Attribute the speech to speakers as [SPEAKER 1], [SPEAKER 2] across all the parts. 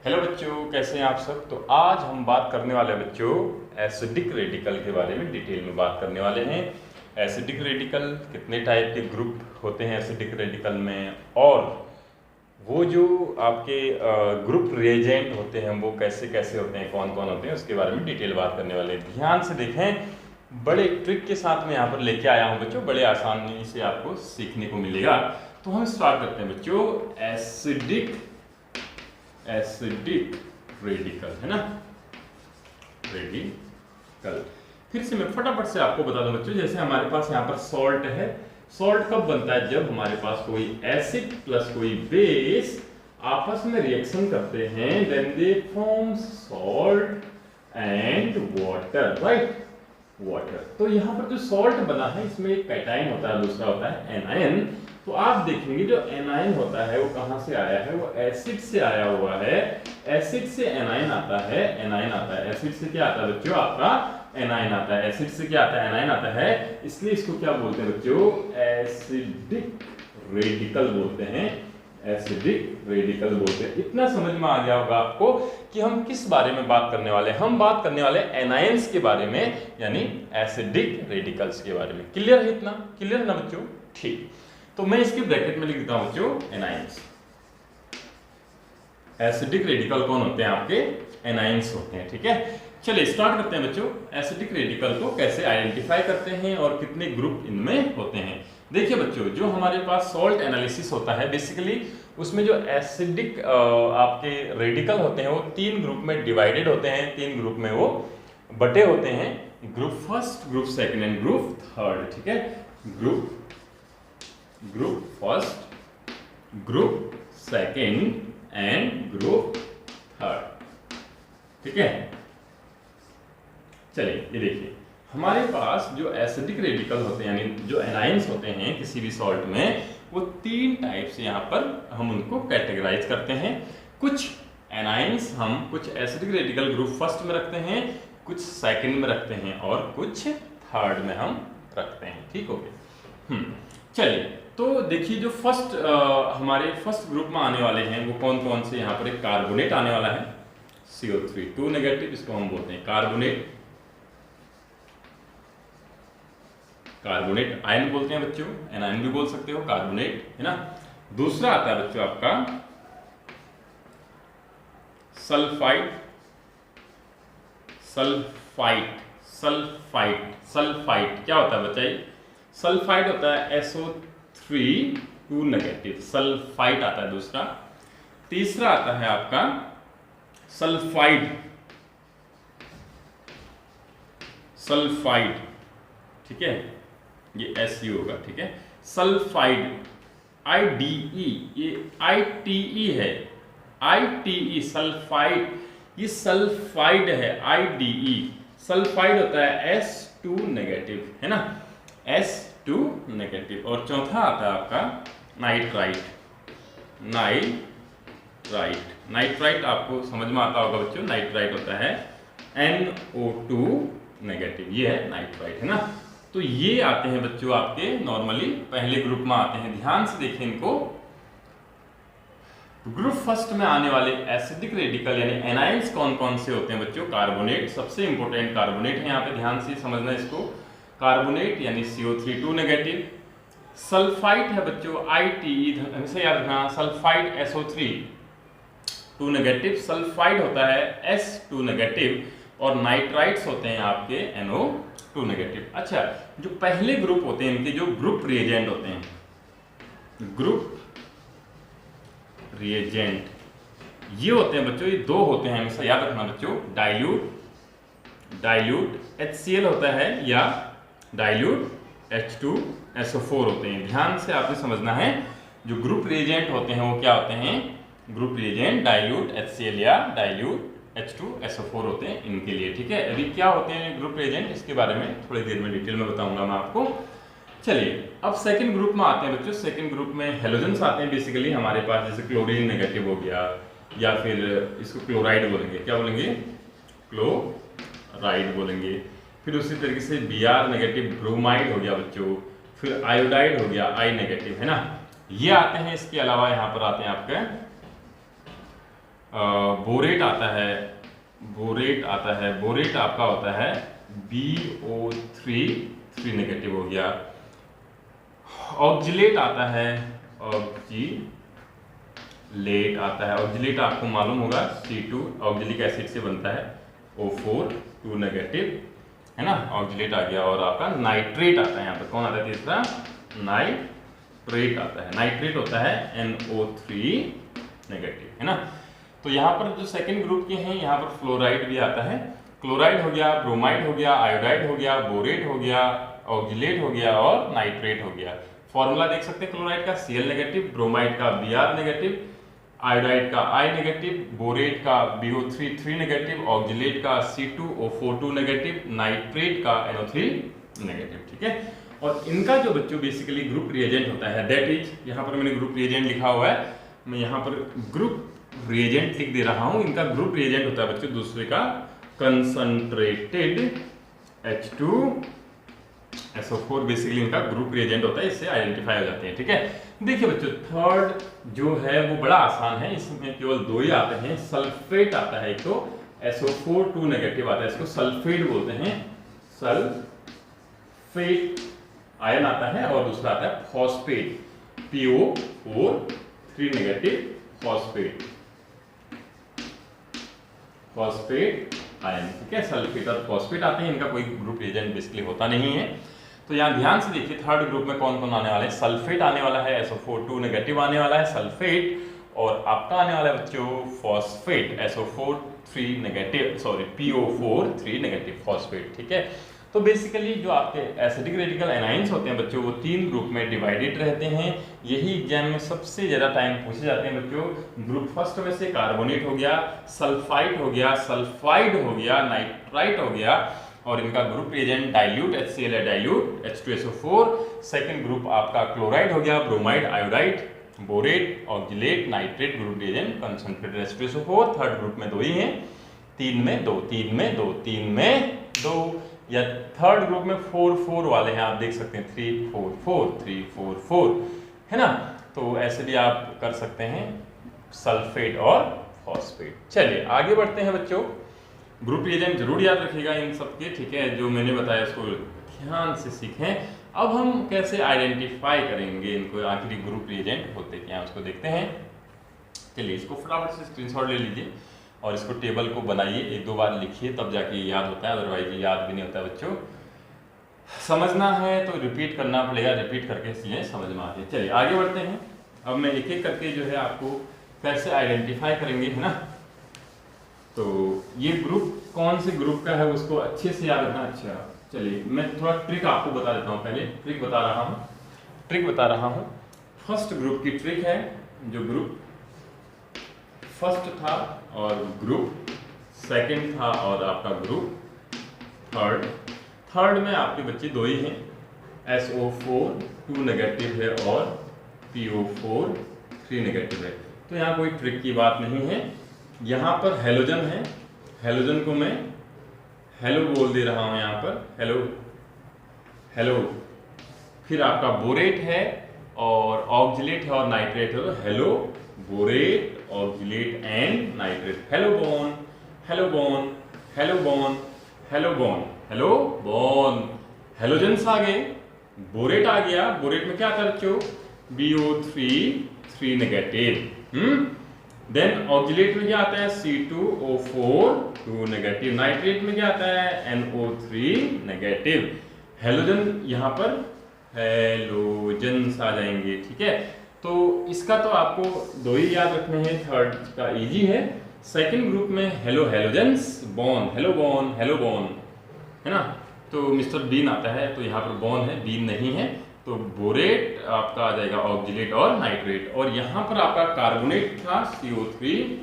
[SPEAKER 1] Hello बच्चों, कैसे हैं आप सब। तो आज हम बात करने वाले हैं बच्चों एसिडिक रेडिकल के बारे में, डिटेल में बात करने वाले हैं। एसिडिक रेडिकल कितने टाइप के ग्रुप होते हैं एसिडिक रेडिकल में, और वो जो आपके ग्रुप रिएजेंट होते हैं वो कैसे कैसे होते हैं, कौन कौन होते हैं, उसके बारे में डिटेल बात करने वाले हैं। ध्यान से देखें, बड़े ट्रिक के साथ मैं यहाँ पर लेके आया हूँ बच्चों, बड़े आसानी से आपको सीखने को मिलेगा। तो हम स्टार्ट करते हैं बच्चों। एसिडिक रेडिकल है ना, रेडिकल। फिर से मैं फटाफट से आपको बता दूं बच्चों, जैसे हमारे पास यहाँ पर सॉल्ट है। सॉल्ट कब बनता है? जब हमारे पास कोई एसिड प्लस कोई बेस आपस में रिएक्शन करते हैं, then they form salt and water, right, water. तो यहाँ पर जो सॉल्ट बना है इसमें एक कैटायन होता है, दूसरा होता है एनायन। तो आप देखेंगे जो एनायन होता है वो कहाँ से आया है? वो एसिड से आया हुआ है। एसिड से एनायन आता है, एनायन आता है। एसिड से क्या आता है बच्चों? आपका एनायन आता है। एसिड से क्या आता है? एनायन आता है। इसलिए इसको क्या बोलते हैं बच्चों? एसिडिक रेडिकल बोलते हैं। एसिडिक रेडिकल बोलते हैं। इतना समझ में आ गया होगा आपको कि हम किस बारे में बात करने वाले हैं। हम बात करने वाले एनायंस के बारे में, यानी एसिडिक रेडिकल्स के बारे में। क्लियर है? इतना क्लियर है ना बच्चों? ठीक, तो मैं इसके ब्रैकेट में लिख देता हूं बच्चों एनायंस। एसिडिक रेडिकल कौन होते हैं? आपके एनायंस होते हैं। ठीक है, चलिए स्टार्ट करते हैं बच्चों। एसिडिक रेडिकल को कैसे आइडेंटिफाई करते हैं और कितने ग्रुप इनमें होते हैं। देखिए बच्चों, जो हमारे पास सॉल्ट एनालिसिस होता है, बेसिकली उसमें जो एसिडिक आपके रेडिकल होते हैं वो 3 ग्रुप में डिवाइडेड होते हैं। 3 ग्रुप में वो बटे होते हैं, group first, group second and group third. ठीक है, group first, group second and group third. ठीक है, चलिए ये देखिए, हमारे पास जो एसिडिक रेडिकल होते हैं, यानी जो एनायंस होते हैं किसी भी सॉल्ट में, वो 3 टाइप से यहाँ पर हम उनको कैटेगराइज करते हैं। कुछ एनायंस हम कुछ एसिडिक रेडिकल ग्रुप फर्स्ट में रखते हैं, कुछ सेकंड में रखते हैं और कुछ थर्ड में हम रखते हैं। ठीक हो गया। चलिए, तो देखिए जो फर्स्ट हमारे फर्स्ट ग्रुप में आने वाले हैं वो कौन कौन से? यहाँ पर एक कार्बोनेट आने वाला है, CO3 2 नेगेटिव, इसको हम बोलते हैं कार्बोनेट। कार्बोनेट आयन बोलते हैं बच्चों, एनायन भी बोल सकते हो, कार्बोनेट है ना। दूसरा आता है बच्चों आपका सल्फाइड। सल्फाइड सल्फाइड सल्फाइड क्या होता है बताइए? सल्फाइड होता है SO3 2 नेगेटिव, सल्फाइड आता है दूसरा। तीसरा आता है आपका सल्फाइड, सल्फाइड, ठीक है, ये SU होगा। ठीक है, सल्फाइड, IDE, ये ITE है, ITE सल्फाइड, ये सल्फाइड है, IDE। सल्फाइड होता है S2 नेगेटिव, है ना, S2 नेगेटिव। और चौथा आता है आपका नाइट्राइट। नाइट्राइट आपको समझ में आता होगा बच्चों, नाइट्राइट होता है NO2 नेगेटिव, ये है नाइट्राइट, है ना। तो ये आते हैं बच्चों आपके नॉर्मली पहले ग्रुप में आते हैं। ध्यान से देखें इनको। ग्रुप फर्स्ट में आने वाले एसिडिक रेडिकल यानी एनायंस कौन कौन से होते हैं बच्चों? कार्बोनेट, सबसे इंपॉर्टेंट कार्बोनेट है यहाँ पे, ध्यान से समझना इसको। कार्बोनेट यानी CO3 2 नेगेटिव। सल्फाइड है बच्चों ITE, हमेशा याद रखना, सल्फाइड SO3 2 नेगेटिव, सल्फाइड होता है S2 नेगेटिव, और नाइट्राइट्स होते हैं आपके NO2 नेगेटिव। अच्छा, जो पहले ग्रुप होते हैं इनके जो ग्रुप रिएजेंट होते हैं, ग्रुप रिएजेंट ये होते हैं बच्चों, ये 2 होते हैं, हमेशा याद रखना बच्चों। डाइल्यूट HCl होता है, या डाइल्यूट H2SO4 होते हैं। ध्यान से आपने समझना है, जो ग्रुप रिएजेंट होते हैं वो क्या होते हैं? ग्रुप रिएजेंट डाइल्यूट HCl या डाइल्यूट H2SO4 होते हैं इनके लिए। ठीक है, अभी क्या होते हैं ग्रुप रिएजेंट, इसके बारे में थोड़ी देर में डिटेल में बताऊंगा मैं आपको। चलिए, अब सेकंड ग्रुप में आते हैं बच्चों। सेकंड ग्रुप में हेलोजेंस आते हैं बेसिकली हमारे पास, जैसे क्लोरीन नेगेटिव हो गया, या फिर इसको क्लोराइड बोलेंगे, क्या बोलेंगे? क्लोराइड बोलेंगे। फिर उसी तरीके से Br नेगेटिव, ब्रोमाइड हो गया बच्चों, फिर आयोडाइड हो गया, I नेगेटिव, है ना। ये आते हैं। इसके अलावा यहाँ पर आते हैं आपके बोरेट आता है, बोरेट आपका होता है BO3 3 नेगेटिव हो गया। ऑक्जिलेट आता है, ऑक्जिलेट आपको मालूम होगा C2 ऑक्जिलिक एसिड से बनता है, O4 2 नेगेटिव, है ना, ऑक्जिलेट आ गया। और आपका नाइट्रेट आता है, यहाँ पर कौन आता है तीसरा, नाइट्रेट आता है, नाइट्रेट होता है NO3 नेगेटिव, है ना। तो यहाँ पर जो सेकंड ग्रुप के हैं, यहाँ पर फ्लोराइड भी आता है, क्लोराइड हो गया, ब्रोमाइड हो गया, आयोडाइड हो गया, बोरेट हो गया, ऑक्जिलेट हो गया और नाइट्रेट हो गया। फॉर्मूला देख सकते हैं क्लोराइड का Cl नेगेटिव, ब्रोमाइड का Br नेगेटिव, आयोडाइड का I नेगेटिव, बोरेट का BO3 3 नेगेटिव, ऑक्जिलेट का C2O4 2 नेगेटिव, नाइट्रेट का NO3 नेगेटिव, ठीक है। और इनका जो बच्चों बेसिकली ग्रुप रिएजेंट होता है, दैट इज, यहाँ पर मैंने ग्रुप रिएजेंट लिखा हुआ है, मैं यहाँ पर ग्रुप रिएजेंट लिख दे रहा हूँ। इनका ग्रुप रिएजेंट होता है बच्चों दूसरे का कंसंट्रेटेड H2SO4, बेसिकली इनका ग्रुप रिएजेंट होता है, इससे आइडेंटिफाई हो जाते हैं, ठीक है। देखिए बच्चों थर्ड जो है वो बड़ा आसान है, इसमें केवल दो ही आते हैं। सल्फेट आता है, एक तो SO4 2 नेगेटिव आता है, इसको सल्फेट बोलते हैं, सल्फेट आयन आता है, और दूसरा आता है phosphate, PO4 3 negative phosphate ion, ठीक है। सल्फेट और फॉस्फेट आते हैं, इनका कोई ग्रुप रिएजेंट बेसिकली होता नहीं है। तो यहाँ ध्यान से देखिए थर्ड ग्रुप में कौन कौन आने वाले हैं। सल्फेट आने वाला है, SO4 2 नेगेटिव आने वाला है सल्फेट, और आपका आने वाला है बच्चों phosphate, SO4 3 negative, sorry PO4 3 negative phosphate, ठीक है। तो बेसिकली जो आपके एसिडिक रेडिकल एनाइंस होते हैं बच्चों, वो तीन ग्रुप में डिवाइडेड रहते हैं। यही एग्जाम में सबसे ज़्यादा टाइम पूछे जाते हैं बच्चों। ग्रुप फर्स्ट में से कार्बोनेट हो गया, सल्फाइड हो गया, सल्फाइड हो गया, नाइट्राइट हो गया, और इनका ग्रुप रिएजेंट डाइल्यूट HCl है, डाइल्यूट H2SO4। सेकंड ग्रुप आपका क्लोराइड हो गया, bromide, iodide, borate, oxalate, nitrate, group reagent concentrated H2SO4। Third group में दो ही हैं, 3 में 2, 3 में 2, 3 में 2, या थर्ड ग्रुप में 4 वाले हैं, आप देख सकते हैं 3 4 4 3 4 4, है ना। तो ऐसे भी आप कर सकते हैं सल्फेट और फॉस्फेट। चलिए आगे बढ़ते हैं बच्चों। ग्रुप रिएजेंट जरूर याद रखिएगा इन सबके, ठीक है, जो मैंने बताया इसको ध्यान से सीखें। अब हम कैसे आइडेंटिफाई करेंगे इनको, आखिरी ग्रुप रिएजेंट होते क्या हैं उसको देखते हैं। चलिए इसको फटाफट से स्क्रीनशॉट ले लीजिए और इसको टेबल को बनाइए, एक दो बार लिखिए तब जाके याद होता है, अदरवाइज ये याद भी नहीं होता बच्चों। समझना है तो रिपीट करना पड़ेगा, रिपीट करके चीजें समझ में आती है। चलिए आगे बढ़ते हैं। अब मैं एक एक करके जो है आपको कैसे आइडेंटिफाई करेंगे, है ना। तो ये ग्रुप कौन से ग्रुप का है उसको अच्छे से याद रखना। अच्छा चलिए मैं थोड़ा ट्रिक आपको बता देता हूँ, पहले ट्रिक बता रहा हूँ। फर्स्ट ग्रुप की ट्रिक है, जो ग्रुप फर्स्ट था और ग्रुप सेकंड था और आपका ग्रुप थर्ड में आपके बच्चे दो ही हैं, SO4 2 नेगेटिव है और PO4 3 नेगेटिव है। तो यहाँ कोई ट्रिक की बात नहीं है। यहाँ पर हेलोजन है, हेलोजन को मैं हेलो बोल दे रहा हूँ, यहाँ पर हेलो। फिर आपका बोरेट है और ऑक्जिलेट है और नाइट्रेट है, तो hello borate, oxalate and nitrate. Hello bone, hello bone, hello bone, hello bone, hello bone. Halogens आ गए, बोरेट आ गया, बोरेट में क्या था बच्चों, BO3 3 नेगेटिव। देन ऑक्जिलेट में क्या आता है, C2O4 2 नेगेटिव। नाइट्रेट में क्या आता है, NO3 नेगेटिव। हेलोजन यहाँ पर हेलोजन्स आ जाएंगे, ठीक है। तो इसका तो आपको दो ही याद रखने हैं, थर्ड का इजी है। सेकंड ग्रुप में हेलोजन्स, बॉन, हेलो बॉन, हेलो बॉन, है ना। तो मिस्टर बीन आता है, तो यहाँ पर बॉन है, बीन नहीं है, तो बोरेट आपका आ जाएगा ऑक्जिलेट और नाइट्रेट। और यहाँ पर आपका कार्बोनेट था CO3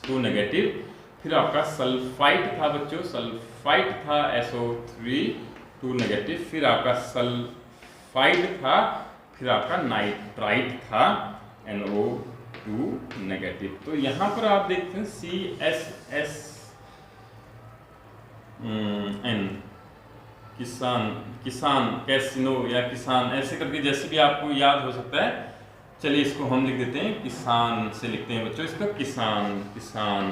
[SPEAKER 1] 2 नेगेटिव। फिर आपका सल्फाइड था बच्चों, सल्फाइड था SO3 2 नेगेटिव। फिर आपका सल्फाइड था, फिर आपका नाइट्राइट था NO2 नेगेटिव। तो यहाँ पर आप देखते हैं CSSN, किसान, कैसिनो या किसान, ऐसे करके जैसे भी आपको याद हो सकता है चलिए इसको हम लिख देते हैं किसान से, लिखते हैं बच्चों इसका किसान। किसान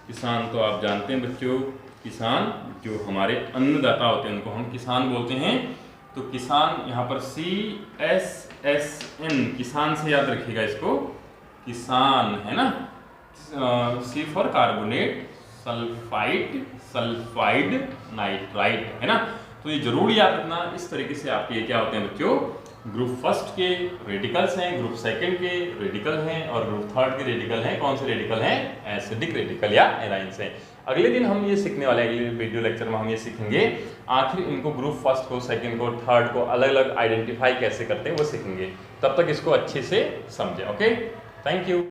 [SPEAKER 1] किसान तो आप जानते हैं बच्चों, किसान जो हमारे अन्नदाता होते हैं उनको हम किसान बोलते हैं। तो किसान यहाँ पर CSSN, किसान से याद रखिएगा इसको, किसान है ना। C for carbonate, sulphide nitrite है ना। तो ये जरूर याद रखना। इस तरीके से आपके क्या होते हैं बच्चों, ग्रुप फर्स्ट के रेडिकल्स हैं, ग्रुप सेकंड के रेडिकल हैं और ग्रुप थर्ड के रेडिकल हैं। कौन से रेडिकल हैं? एसिडिक रेडिकल या एराइंस हैं। अगले दिन हम ये सीखने वाले हैं, अगले वीडियो लेक्चर में हम ये सीखेंगे आखिर इनको ग्रुप फर्स्ट को, सेकंड को, थर्ड को अलग अलग आइडेंटिफाई कैसे करते हैं वो सीखेंगे। तब तक इसको अच्छे से समझें। Okay, thank you.